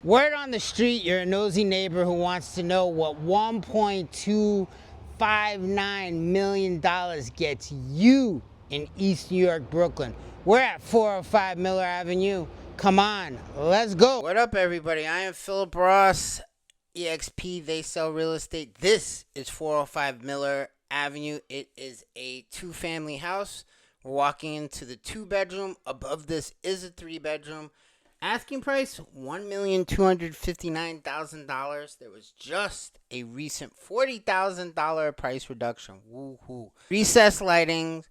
Word on the street, you're a nosy neighbor who wants to know what $1.259 million gets you in East New York, Brooklyn. We're at 405 Miller Avenue. Come on, let's go. What up, everybody? I am Philip Ross, EXP, They Sell Real Estate. This is 405 Miller Avenue. It is a two-family house. We're walking into the two-bedroom. Above this is a three-bedroom. Asking price, $1,259,000. There was just a recent $40,000 price reduction. Woohoo. Recessed lighting.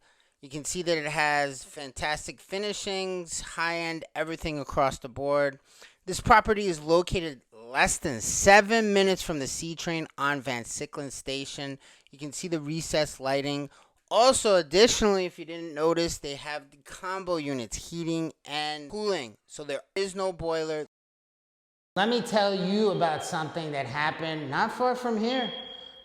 You can see that it has fantastic finishings, high-end, everything across the board. This property is located less than 7 minutes from the C train on Van Sicklen Station. You can see the recessed lighting. Also, additionally, if you didn't notice, they have the combo units, heating and cooling. So there is no boiler. Let me tell you about something that happened not far from here.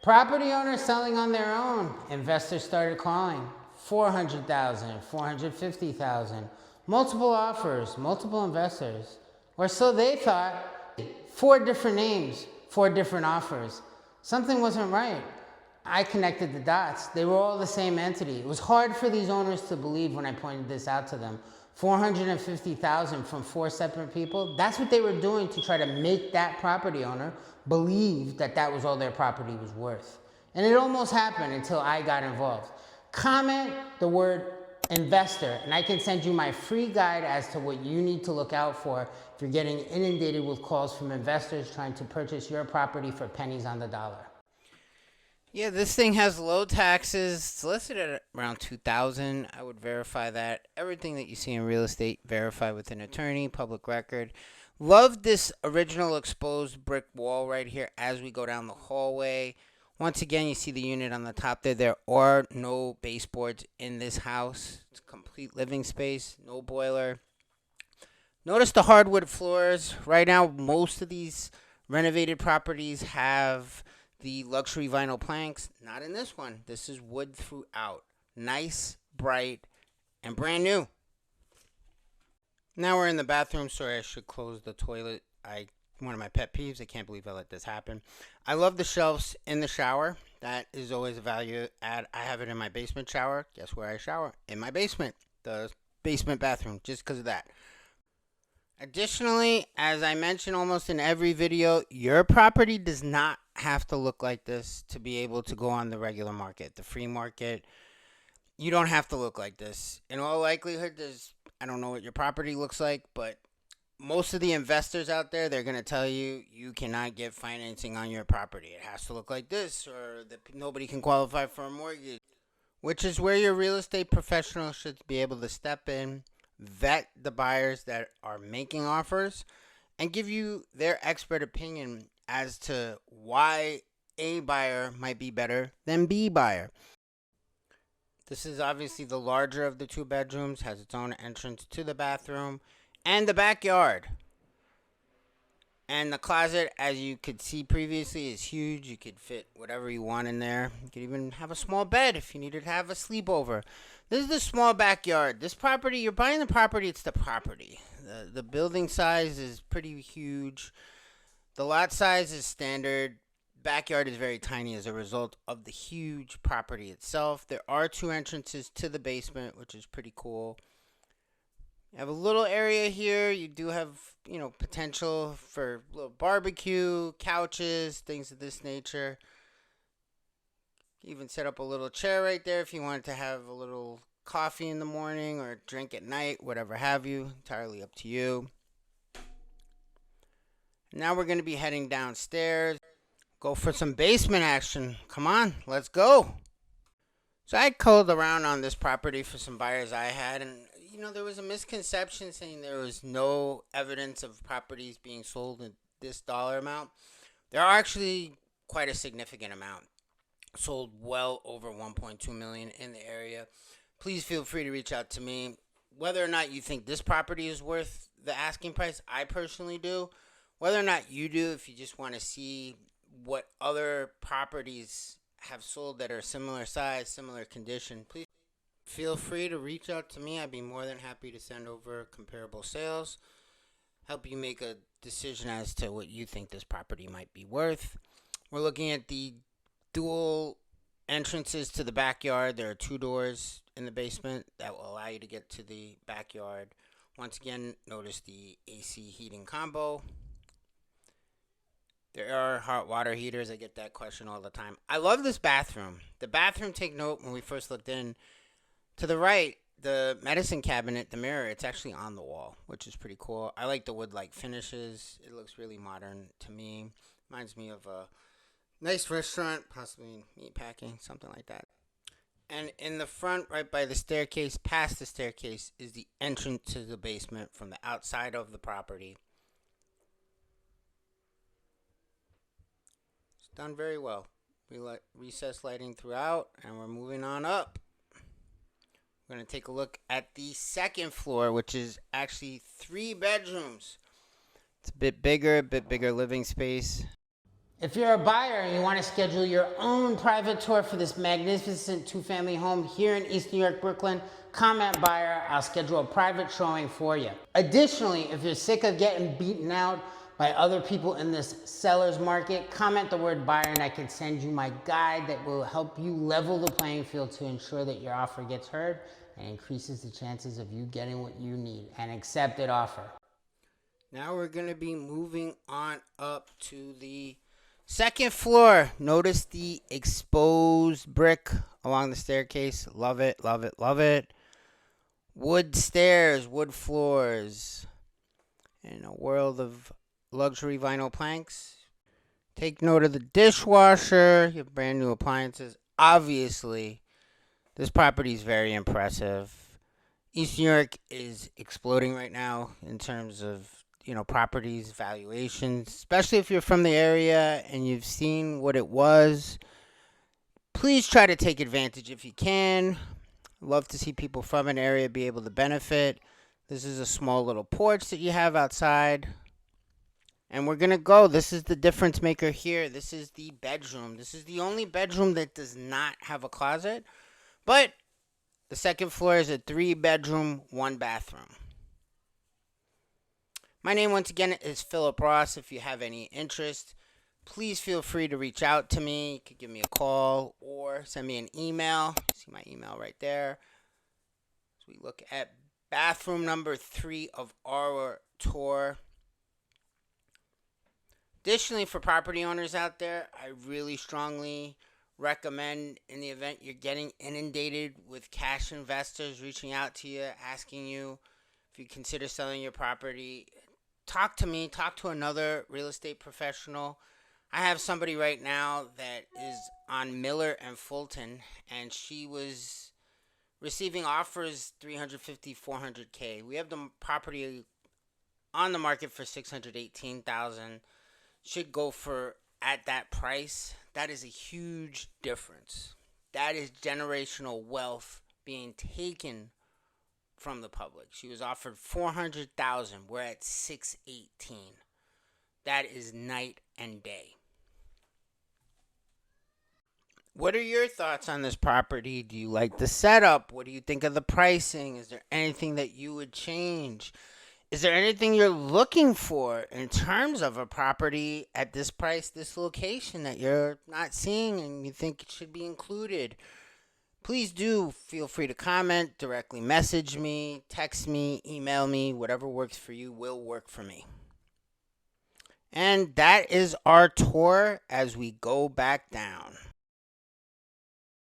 Property owners selling on their own. Investors started calling. 400,000, 450,000. Multiple offers, multiple investors. Or so they thought. 4 different names, 4 different offers. Something wasn't right. I connected the dots. They were all the same entity. It was hard for these owners to believe when I pointed this out to them. 450,000 from 4 separate people. That's what they were doing to try to make that property owner believe that that was all their property was worth. And it almost happened until I got involved. Comment the word investor, and I can send you my free guide as to what you need to look out for if you're getting inundated with calls from investors trying to purchase your property for pennies on the dollar. Yeah, this thing has low taxes. It's listed at around $2,000. I would verify that. Everything that you see in real estate, verify with an attorney, public record. Love this original exposed brick wall right here as we go down the hallway. Once again, you see the unit on the top there. There are no baseboards in this house. It's a complete living space, no boiler. Notice the hardwood floors. Right now, most of these renovated properties have the luxury vinyl planks. Not in this one. This is wood throughout. Nice, bright, and brand new. Now we're in the bathroom. Sorry, I should close the toilet. One of my pet peeves. I can't believe I let this happen. I love the shelves in the shower. That is always a value add. I have it in my basement shower. Guess where I shower? In my basement. The basement bathroom. Just because of that. Additionally, as I mention almost in every video, your property does not have to look like this to be able to go on the regular market, the free market. You don't have to look like this. In all likelihood, I don't know what your property looks like, but most of the investors out there, they're going to tell you you cannot get financing on your property. It has to look like this, or nobody can qualify for a mortgage, which is where your real estate professional should be able to step in, vet the buyers that are making offers, and give you their expert opinion as to why A buyer might be better than B buyer. This is obviously the larger of the 2 bedrooms, has its own entrance to the bathroom and the backyard. And the closet, as you could see previously, is huge. You could fit whatever you want in there. You could even have a small bed if you needed to have a sleepover. This is the small backyard. This property, you're buying the property, it's the property. The building size is pretty huge. The lot size is standard. Backyard is very tiny as a result of the huge property itself. There are 2 entrances to the basement, which is pretty cool. You have a little area here. You do have, potential for a little barbecue, couches, things of this nature. You even set up a little chair right there if you wanted to have a little coffee in the morning or drink at night, whatever have you. Entirely up to you. Now we're going to be heading downstairs. Go for some basement action. Come on, let's go. So I called around on this property for some buyers I had, and there was a misconception saying there was no evidence of properties being sold at this dollar amount. There are actually quite a significant amount sold, well over 1.2 million in the area. Please feel free to reach out to me. Whether or not you think this property is worth the asking price, I personally do. Whether or not you do, if you just want to see what other properties have sold that are similar size, similar condition, please feel free to reach out to me. I'd be more than happy to send over comparable sales, help you make a decision as to what you think this property might be worth. We're looking at the dual entrances to the backyard. There are 2 doors in the basement that will allow you to get to the backyard. Once again, notice the AC heating combo. There are hot water heaters. I get that question all the time. I love this bathroom. The bathroom, take note, when we first looked in, to the right, the medicine cabinet, the mirror, it's actually on the wall, which is pretty cool. I like the wood-like finishes. It looks really modern to me. Reminds me of a nice restaurant, possibly meat packing, something like that. And in the front, right by the staircase, past the staircase, is the entrance to the basement from the outside of the property. It's done very well. We let recessed lighting throughout, and we're moving on up. We're going to take a look at the second floor, which is actually 3 bedrooms. It's a bit bigger living space. If you're a buyer and you want to schedule your own private tour for this magnificent 2-family home here in East New York, Brooklyn, comment buyer. I'll schedule a private showing for you. Additionally, if you're sick of getting beaten out by other people in this seller's market, comment the word buyer and I can send you my guide that will help you level the playing field to ensure that your offer gets heard and increases the chances of you getting what you need, an accepted offer. Now we're going to be moving on up to the second floor. Notice the exposed brick along the staircase. Love it, love it, love it. Wood stairs, wood floors, and a world of luxury vinyl planks. Take note of the dishwasher. You have brand new appliances. Obviously, this property is very impressive. East New York is exploding right now in terms of, properties, valuations, especially if you're from the area and you've seen what it was. Please try to take advantage if you can. Love to see people from an area be able to benefit. This is a small little porch that you have outside. And we're going to go. This is the difference maker here. This is the bedroom. This is the only bedroom that does not have a closet. But the second floor is a 3-bedroom, 1-bathroom. My name, once again, is Philip Ross. If you have any interest, please feel free to reach out to me. You could give me a call or send me an email. See my email right there. So we look at bathroom number 3 of our tour. Additionally, for property owners out there, I really strongly recommend, in the event you're getting inundated with cash investors reaching out to you, asking you if you consider selling your property, talk to me, talk to another real estate professional. I have somebody right now that is on Miller and Fulton, and she was receiving offers $350,000, $400,000. We have the property on the market for $618,000. Should go for at that price. That is a huge difference. That is generational wealth being taken from the public. She was offered $400,000. We're at $618,000. That is night and day. What are your thoughts on this property? Do you like the setup? What do you think of the pricing? Is there anything that you would change? Is there anything you're looking for in terms of a property at this price, this location that you're not seeing and you think it should be included? Please do feel free to comment, directly message me, text me, email me. Whatever works for you will work for me. And that is our tour as we go back down.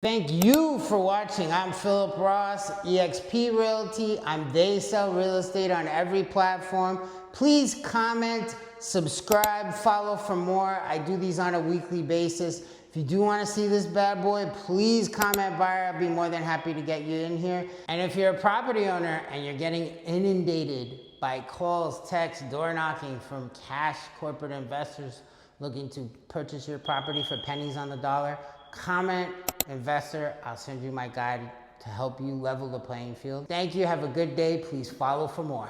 Thank you for watching. I'm Philip Ross, eXp Realty. They sell real estate on every platform. Please comment, subscribe, follow for more. I do these on a weekly basis. If you do want to see this bad boy, please comment buyer. I'll be more than happy to get you in here. And if you're a property owner and you're getting inundated by calls, texts, door knocking from cash corporate investors looking to purchase your property for pennies on the dollar, comment investor. I'll send you my guide to help you level the playing field. Thank you. Have a good day. Please follow for more.